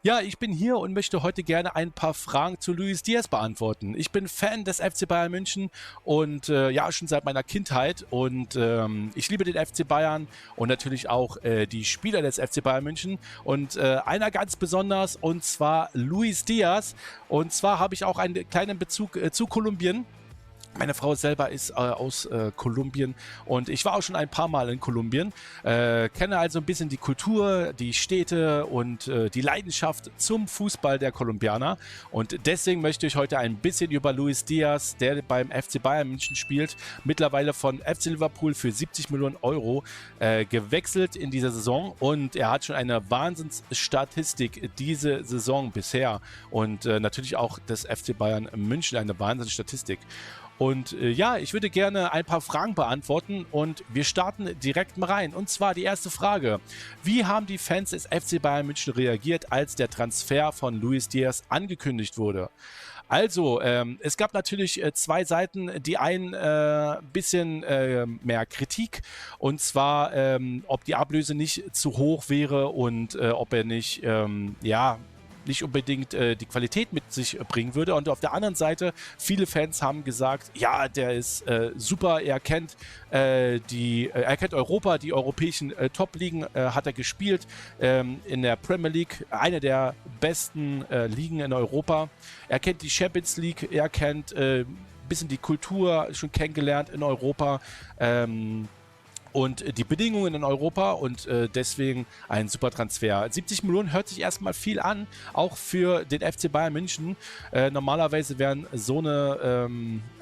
Ja, ich bin hier und möchte heute gerne ein paar Fragen zu Luis Diaz beantworten. Ich bin Fan des FC Bayern München und ja, schon seit meiner Kindheit und ich liebe den FC Bayern und natürlich auch die Spieler des FC Bayern München und einer ganz besonders und zwar Luis Diaz und zwar habe ich auch einen kleinen Bezug zu Kolumbien. Meine Frau selber ist aus Kolumbien und ich war auch schon ein paar Mal in Kolumbien, kenne also ein bisschen die Kultur, die Städte und die Leidenschaft zum Fußball der Kolumbianer und deswegen möchte ich heute ein bisschen über Luis Diaz, der beim FC Bayern München spielt, mittlerweile von FC Liverpool für 70 Millionen Euro gewechselt in dieser Saison und er hat schon eine Wahnsinnsstatistik diese Saison bisher und natürlich auch das FC Bayern München eine Wahnsinnsstatistik. Und ja, ich würde gerne ein paar Fragen beantworten und wir starten direkt mal rein. Und zwar die erste Frage. Wie haben die Fans des FC Bayern München reagiert, als der Transfer von Luis Diaz angekündigt wurde? Also, es gab natürlich zwei Seiten. Die einen bisschen mehr Kritik und zwar, ob die Ablöse nicht zu hoch wäre und ob er nicht, ja, nicht unbedingt die Qualität mit sich bringen würde. Und auf der anderen Seite, viele Fans haben gesagt, ja, der ist super, er kennt Europa, die europäischen Top-Ligen hat er gespielt, in der Premier League, eine der besten Ligen in Europa. Er kennt die Champions League, er kennt bisschen die Kultur schon kennengelernt in Europa. Und die Bedingungen in Europa und deswegen ein super Transfer. 70 Millionen hört sich erstmal viel an, auch für den FC Bayern München. Normalerweise wären so eine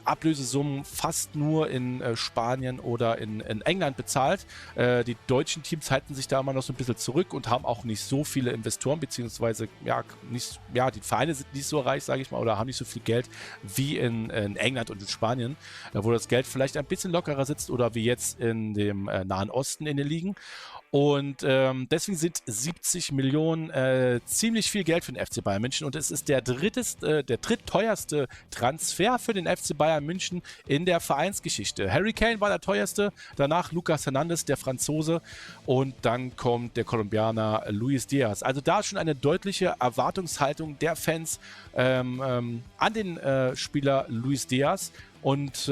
Ablösesummen fast nur in Spanien oder in England bezahlt. Die deutschen Teams halten sich da immer noch so ein bisschen zurück und haben auch nicht so viele Investoren, beziehungsweise die Vereine sind nicht so reich, sage ich mal, oder haben nicht so viel Geld wie in England und in Spanien, wo das Geld vielleicht ein bisschen lockerer sitzt oder wie jetzt in dem Nahen Osten in den Ligen. Und deswegen sind 70 Millionen ziemlich viel Geld für den FC Bayern München und es ist der drittteuerste Transfer für den FC Bayern München in der Vereinsgeschichte. Harry Kane war der teuerste, danach Lucas Hernandez, der Franzose und dann kommt der Kolumbianer Luis Diaz. Also da schon eine deutliche Erwartungshaltung der Fans an den Spieler Luis Diaz. Und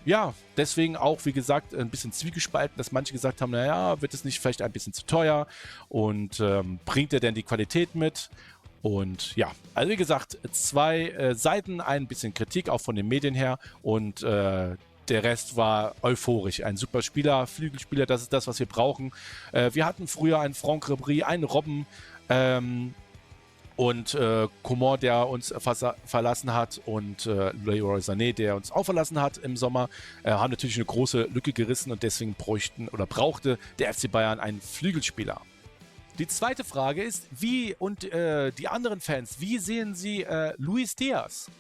ja, deswegen auch, wie gesagt, ein bisschen zwiegespalten, dass manche gesagt haben, naja, wird es nicht vielleicht ein bisschen zu teuer und bringt er denn die Qualität mit? Und ja, also wie gesagt, zwei Seiten, ein bisschen Kritik auch von den Medien her und der Rest war euphorisch. Ein super Spieler, Flügelspieler, das ist das, was wir brauchen. Wir hatten früher einen Franck Ribéry, einen Robben, und Coman, der uns verlassen hat und Leroy Sané, der uns auch verlassen hat im Sommer, haben natürlich eine große Lücke gerissen und deswegen brauchte der FC Bayern einen Flügelspieler. Die zweite Frage ist, die anderen Fans, wie sehen sie Luis Diaz?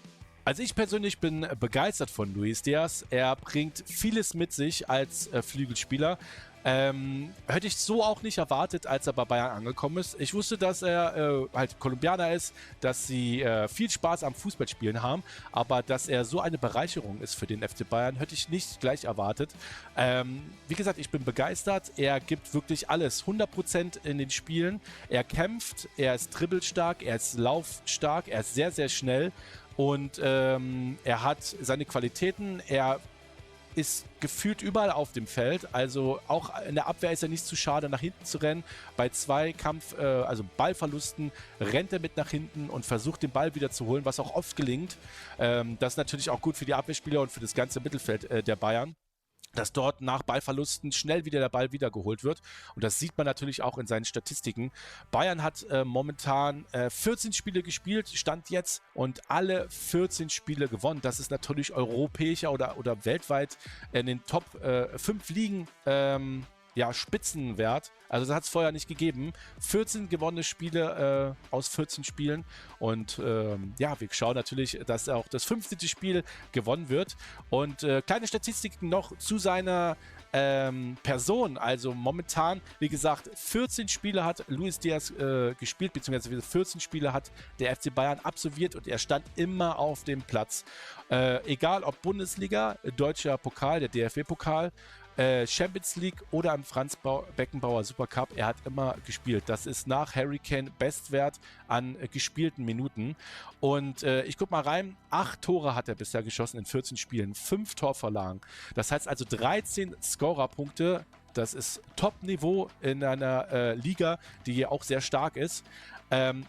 Also ich persönlich bin begeistert von Luis Diaz. Er bringt vieles mit sich als Flügelspieler. Hätte ich so auch nicht erwartet, als er bei Bayern angekommen ist. Ich wusste, dass er halt Kolumbianer ist, dass sie viel Spaß am Fußballspielen haben, aber dass er so eine Bereicherung ist für den FC Bayern, hätte ich nicht gleich erwartet. Wie gesagt, ich bin begeistert. Er gibt wirklich alles, 100% in den Spielen. Er kämpft, er ist dribbelstark, er ist laufstark, er ist sehr, sehr schnell und er hat seine Qualitäten, er ist gefühlt überall auf dem Feld. Also auch in der Abwehr ist er nicht zu schade, nach hinten zu rennen. Bei also Ballverlusten, rennt er mit nach hinten und versucht, den Ball wieder zu holen, was auch oft gelingt. Das ist natürlich auch gut für die Abwehrspieler und für das ganze Mittelfeld der Bayern, dass dort nach Ballverlusten schnell wieder der Ball wiedergeholt wird. Und das sieht man natürlich auch in seinen Statistiken. Bayern hat momentan 14 Spiele gespielt, Stand jetzt, und alle 14 Spiele gewonnen. Das ist natürlich europäischer oder weltweit in den Top 5 Ligen Spitzenwert. Also das hat es vorher nicht gegeben. 14 gewonnene Spiele aus 14 Spielen. Und ja, wir schauen natürlich, dass auch das 15. Spiel gewonnen wird. Und kleine Statistiken noch zu seiner Person. Also momentan, wie gesagt, 14 Spiele hat Luis Diaz gespielt, beziehungsweise 14 Spiele hat der FC Bayern absolviert und er stand immer auf dem Platz. Egal ob Bundesliga, deutscher Pokal, der DFB-Pokal, Champions League oder im Franz Beckenbauer Supercup, er hat immer gespielt. Das ist nach Harry Kane Bestwert an gespielten Minuten. Und ich guck mal rein, 8 Tore hat er bisher geschossen in 14 Spielen, 5 Torvorlagen. Das heißt also 13 Scorerpunkte. Das ist Top-Niveau in einer Liga, die hier auch sehr stark ist.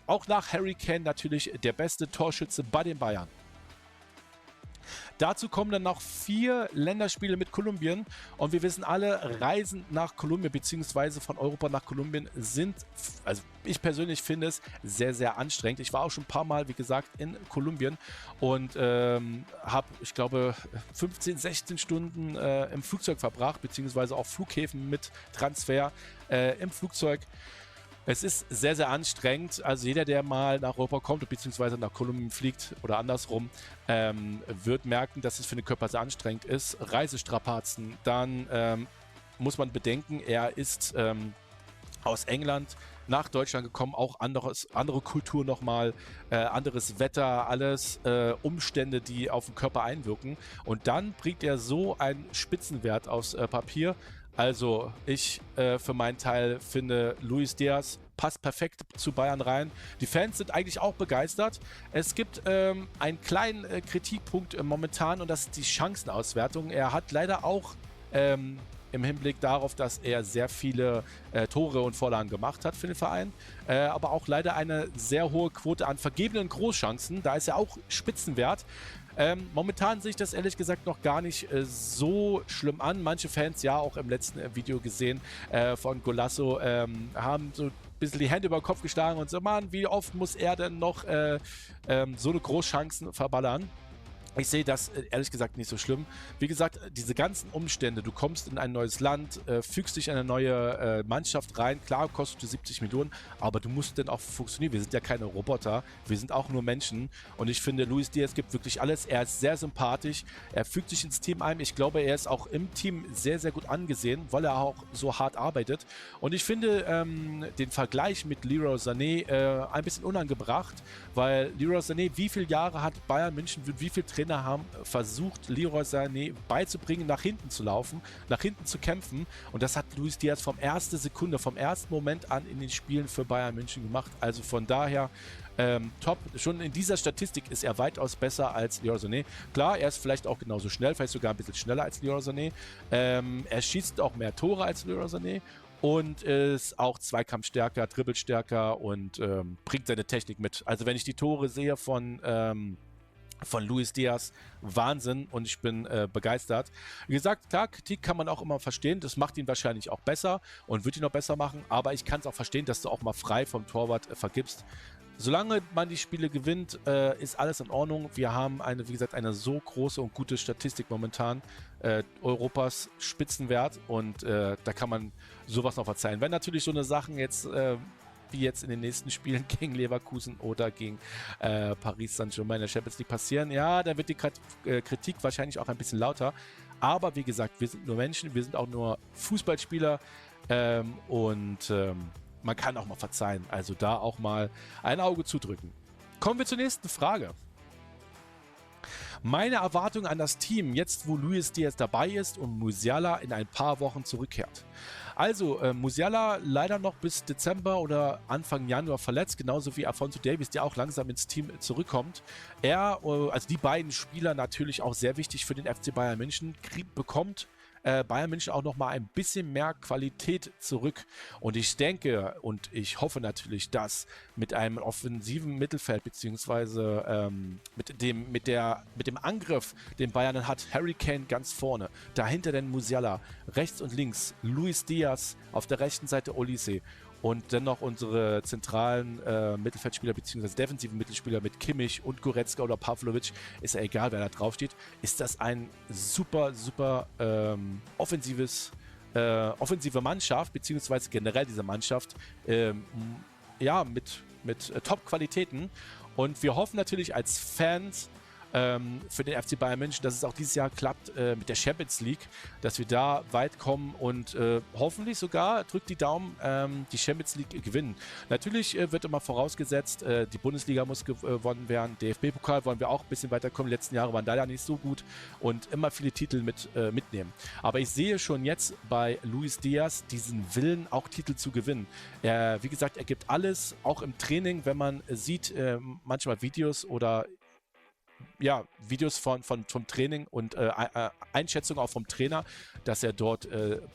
Auch nach Harry Kane natürlich der beste Torschütze bei den Bayern. Dazu kommen dann noch 4 Länderspiele mit Kolumbien und wir wissen alle, Reisen nach Kolumbien bzw. von Europa nach Kolumbien sind, also ich persönlich finde es sehr, sehr anstrengend. Ich war auch schon ein paar Mal, wie gesagt, in Kolumbien und habe, ich glaube, 15, 16 Stunden im Flugzeug verbracht, beziehungsweise auch Flughäfen mit Transfer im Flugzeug. Es ist sehr, sehr anstrengend. Also jeder, der mal nach Europa kommt, beziehungsweise nach Kolumbien fliegt oder andersrum, wird merken, dass es für den Körper sehr anstrengend ist. Reisestrapazen. Dann muss man bedenken, er ist aus England nach Deutschland gekommen, auch andere Kultur nochmal, anderes Wetter, alles Umstände, die auf den Körper einwirken. Und dann bringt er so einen Spitzenwert aufs Papier. Also ich für meinen Teil finde, Luis Diaz passt perfekt zu Bayern rein. Die Fans sind eigentlich auch begeistert. Es gibt einen kleinen Kritikpunkt momentan und das ist die Chancenauswertung. Er hat leider auch im Hinblick darauf, dass er sehr viele Tore und Vorlagen gemacht hat für den Verein, aber auch leider eine sehr hohe Quote an vergebenen Großchancen. Da ist er auch Spitzenwert. Momentan sehe ich das ehrlich gesagt noch gar nicht so schlimm an. Manche Fans, ja auch im letzten Video gesehen von Golasso, haben so ein bisschen die Hände über den Kopf geschlagen und so, Mann, wie oft muss er denn noch so eine Großchancen verballern? Ich sehe das ehrlich gesagt nicht so schlimm. Wie gesagt, diese ganzen Umstände, du kommst in ein neues Land, fügst dich in eine neue Mannschaft rein, klar kostet du 70 Millionen, aber du musst dann auch funktionieren. Wir sind ja keine Roboter, wir sind auch nur Menschen und ich finde, Luis Diaz gibt wirklich alles. Er ist sehr sympathisch, er fügt sich ins Team ein. Ich glaube, er ist auch im Team sehr, sehr gut angesehen, weil er auch so hart arbeitet und ich finde den Vergleich mit Leroy Sané ein bisschen unangebracht, weil Leroy Sané, wie viele Jahre hat Bayern München, wie viele Trainer haben versucht, Leroy Sané beizubringen, nach hinten zu laufen, nach hinten zu kämpfen. Und das hat Luis Diaz vom ersten Sekunde, vom ersten Moment an in den Spielen für Bayern München gemacht. Also von daher top. Schon in dieser Statistik ist er weitaus besser als Leroy Sané. Klar, er ist vielleicht auch genauso schnell, vielleicht sogar ein bisschen schneller als Leroy Sané. Er schießt auch mehr Tore als Leroy Sané. Und ist auch zweikampfstärker, dribbelstärker und bringt seine Technik mit. Also wenn ich die Tore sehe von Luis Diaz, Wahnsinn und ich bin begeistert. Wie gesagt, klar, Kritik kann man auch immer verstehen, das macht ihn wahrscheinlich auch besser und wird ihn noch besser machen, aber ich kann es auch verstehen, dass du auch mal frei vom Torwart vergibst. Solange man die Spiele gewinnt, ist alles in Ordnung. Wir haben wie gesagt, eine so große und gute Statistik momentan, Europas Spitzenwert und da kann man sowas noch verzeihen. Wenn natürlich so eine Sachen jetzt wie jetzt in den nächsten Spielen gegen Leverkusen oder gegen Paris Saint-Germain in der Champions League passieren, ja, da wird die Kritik wahrscheinlich auch ein bisschen lauter. Aber wie gesagt, wir sind nur Menschen, wir sind auch nur Fußballspieler und man kann auch mal verzeihen. Also da auch mal ein Auge zudrücken. Kommen wir zur nächsten Frage. Meine Erwartung an das Team, jetzt wo Luis Diaz dabei ist und Musiala in ein paar Wochen zurückkehrt. Also, Musiala leider noch bis Dezember oder Anfang Januar verletzt, genauso wie Alphonso Davies, der auch langsam ins Team zurückkommt. Also die beiden Spieler natürlich auch sehr wichtig für den FC Bayern München, bekommt Bayern München auch nochmal ein bisschen mehr Qualität zurück. Und ich denke und ich hoffe natürlich, dass mit einem offensiven Mittelfeld beziehungsweise mit dem Angriff, den Bayern hat, Harry Kane ganz vorne, dahinter dann Musiala, rechts und links Luis Diaz, auf der rechten Seite Olise und dennoch unsere zentralen Mittelfeldspieler bzw. defensiven Mittelspieler mit Kimmich und Goretzka oder Pavlovic, ist ja egal, wer da draufsteht, ist das ein super, super offensive Mannschaft, beziehungsweise generell diese Mannschaft, ja, mit Top-Qualitäten. Und wir hoffen natürlich als Fans, für den FC Bayern München, dass es auch dieses Jahr klappt mit der Champions League, dass wir da weit kommen und hoffentlich sogar, drückt die Daumen, die Champions League gewinnen. Natürlich wird immer vorausgesetzt, die Bundesliga muss gewonnen werden, DFB-Pokal wollen wir auch ein bisschen weiterkommen. Die letzten Jahre waren da ja nicht so gut und immer viele Titel mitnehmen. Aber ich sehe schon jetzt bei Luis Diaz diesen Willen, auch Titel zu gewinnen. Wie gesagt, er gibt alles, auch im Training, wenn man sieht, manchmal Videos oder Videos vom Training und Einschätzungen auch vom Trainer, dass er dort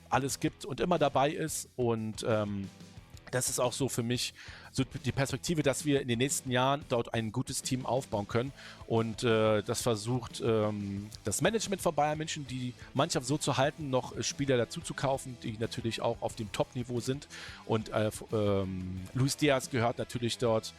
alles gibt und immer dabei ist und das ist auch so für mich so die Perspektive, dass wir in den nächsten Jahren dort ein gutes Team aufbauen können und das versucht das Management von Bayern München, die Mannschaft so zu halten, noch Spieler dazu zu kaufen, die natürlich auch auf dem Top-Niveau sind und Luis Diaz gehört natürlich dort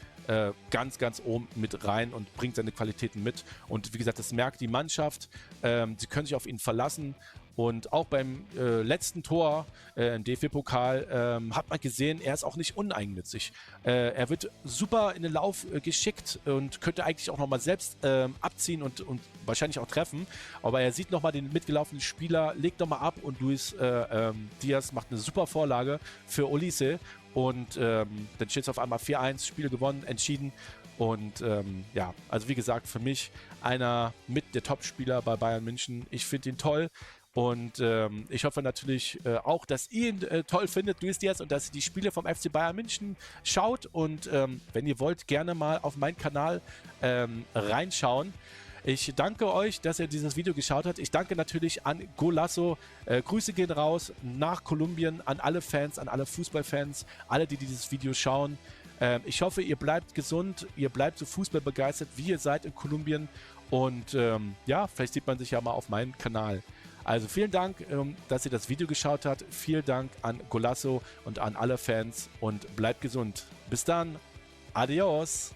ganz, ganz oben mit rein und bringt seine Qualitäten mit und wie gesagt, das merkt die Mannschaft, sie können sich auf ihn verlassen. Und auch beim letzten Tor im DFB-Pokal hat man gesehen, er ist auch nicht uneigennützig. Er wird super in den Lauf geschickt und könnte eigentlich auch nochmal selbst abziehen und wahrscheinlich auch treffen. Aber er sieht nochmal den mitgelaufenen Spieler, legt nochmal ab und Luis Diaz macht eine super Vorlage für Olise. Und dann steht es auf einmal 4-1, Spiel gewonnen, entschieden. Und also wie gesagt, für mich einer mit der Top-Spieler bei Bayern München. Ich finde ihn toll. Und ich hoffe natürlich auch, dass ihr ihn toll findet, Luis Diaz, und dass ihr die Spiele vom FC Bayern München schaut. Und wenn ihr wollt, gerne mal auf meinen Kanal reinschauen. Ich danke euch, dass ihr dieses Video geschaut habt. Ich danke natürlich an Golasso. Grüße gehen raus nach Kolumbien an alle Fans, an alle Fußballfans, alle, die dieses Video schauen. Ich hoffe, ihr bleibt gesund, ihr bleibt so fußballbegeistert, wie ihr seid in Kolumbien. Und vielleicht sieht man sich ja mal auf meinem Kanal. Also vielen Dank, dass ihr das Video geschaut habt. Vielen Dank an Golasso und an alle Fans und bleibt gesund. Bis dann. Adios.